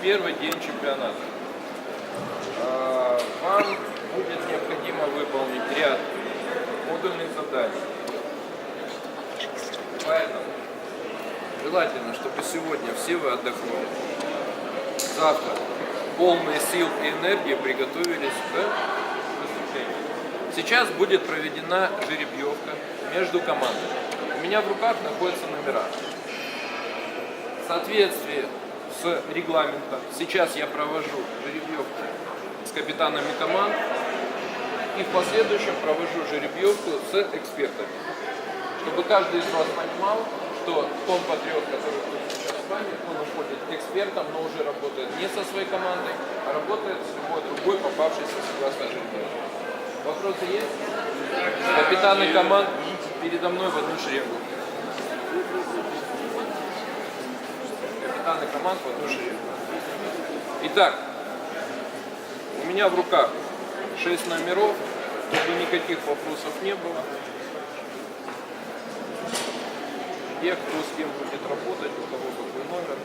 первый день чемпионата. Вам будет необходимо выполнить ряд модульных заданий. Поэтому желательно, чтобы сегодня все вы отдохнули. Завтра полные сил и энергии приготовились к выступлению. Сейчас будет проведена жеребьевка между командами. У меня в руках находятся номера. В соответствии с регламентом сейчас я провожу жеребьевку с капитанами команд и в последующем провожу жеребьевку с экспертами. Чтобы каждый из вас понимал, что том патриот, который будет сейчас с вами, он уходит к экспертам, но уже работает не со своей командой, а работает с любой другой попавшейся согласно жеребьевке. Вопросы есть? Капитаны команд передо мной в одну шеренгу. Капитаны команд в одну шеренгу. Итак, у меня в руках 6 номеров, чтобы никаких вопросов не было. Те, кто с кем будет работать, у кого какой номер.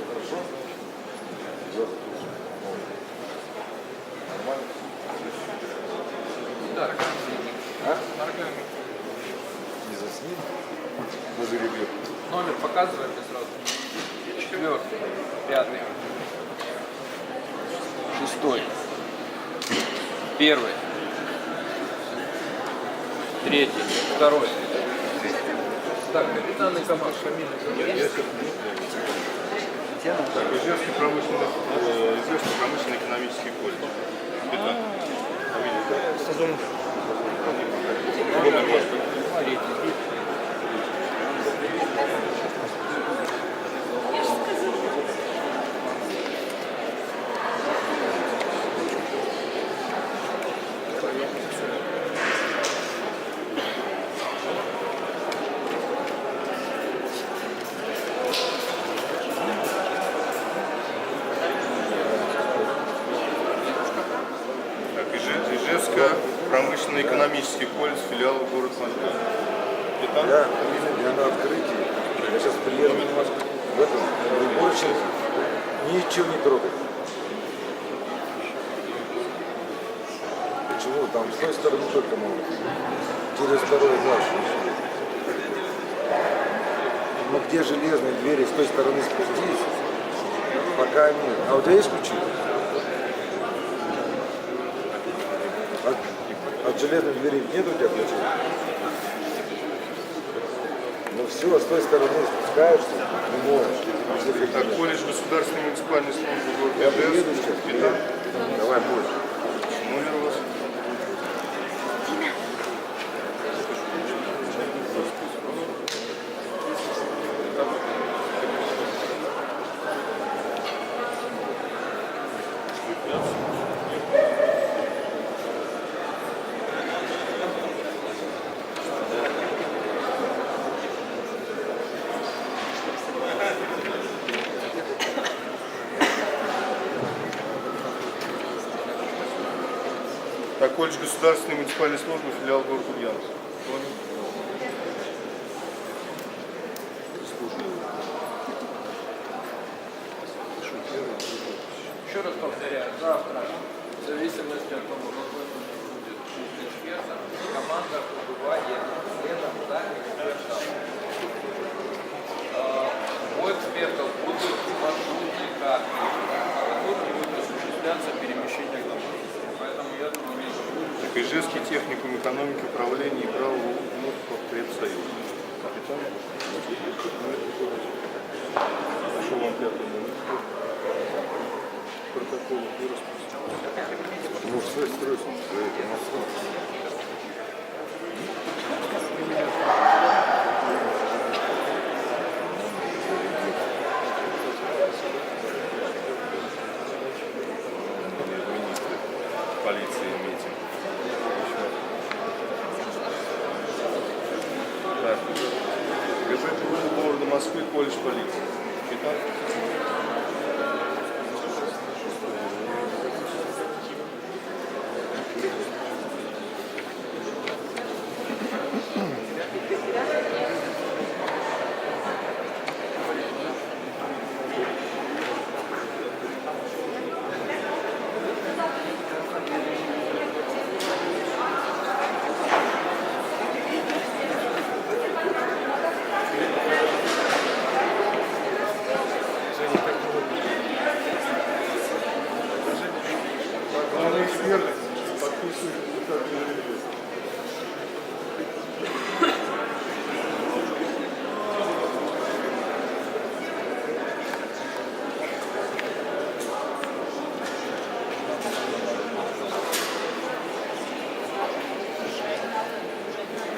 Хорошо? Нормально? Да, моргаем. Не засни. На жеребьевку. Номер показываем мне сразу. 4-й, 5-й, 6-й, 1-й, 3-й, 2-й. Так, капитаны команд, фамилия. Так, Ижевский промышленно-экономический колледж. Капитан. Фамилия. Промышленно-экономический колледж, филиал город Москва. Я на открытии. Я сейчас приеду в этом уборочном. Ничего не трогать. Почему? Там с той стороны только могут. Через второй этаж. Но где железные двери с той стороны спустись? Пока нет. А у тебя есть ключи? От железной двери нет у тебя ключей? Ну все, с той стороны спускаешься, не можешь. Так, колледж государственной муниципальной службы города Я приеду Ижевск. сейчас. Давай больше. Номер у вас? Так, колледж государственной муниципальной службы, филиал город Ульяновск. Еще раз повторяю, завтра, в зависимости от того, какой будет эксперта, команда убывает следом за экспертом. У экспертов будут маршрутные карты, по которым будет осуществляться перемещение команд. Поэтому я думаю, Так, Ижевский техникум экономики, управления и права Предсоюза. Капитан? Что вам пятый номер? Протокол и расписание. Ну все, стройся. Полиции имеете. Так. ГПТУ города Москвы, колледж полиции. Капитан?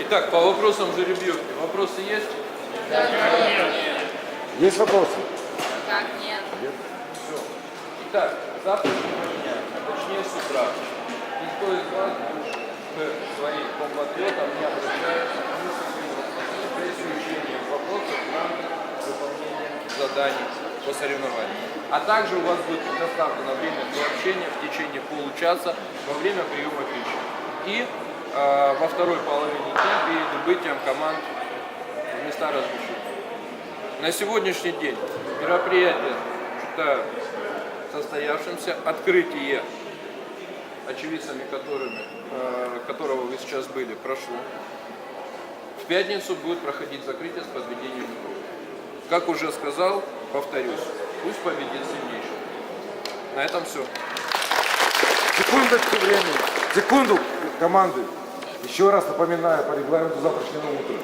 Итак, по вопросам жеребьевки. Вопросы есть? Есть вопросы? Как нет? Все. Итак, завтра, точнее с утра, никто из вас больше к своим compatriotам не обращается с исключением вопросов в рамках выполнения заданий по соревнованию. А также у вас будет предоставлено время для общения в течение получаса во время приема пищи. И во второй половине дня перед прибытием команд в места размещения. На сегодняшний день мероприятие считаю состоявшимся. Открытие, очевидцами которого вы сейчас были, прошло. В пятницу будет проходить закрытие с подведением итогов. Как уже сказал, повторюсь, пусть победит сильнейший. На этом все. Секундочку времени. Секунду, команды. Еще раз напоминаю по регламенту завтрашнего утра.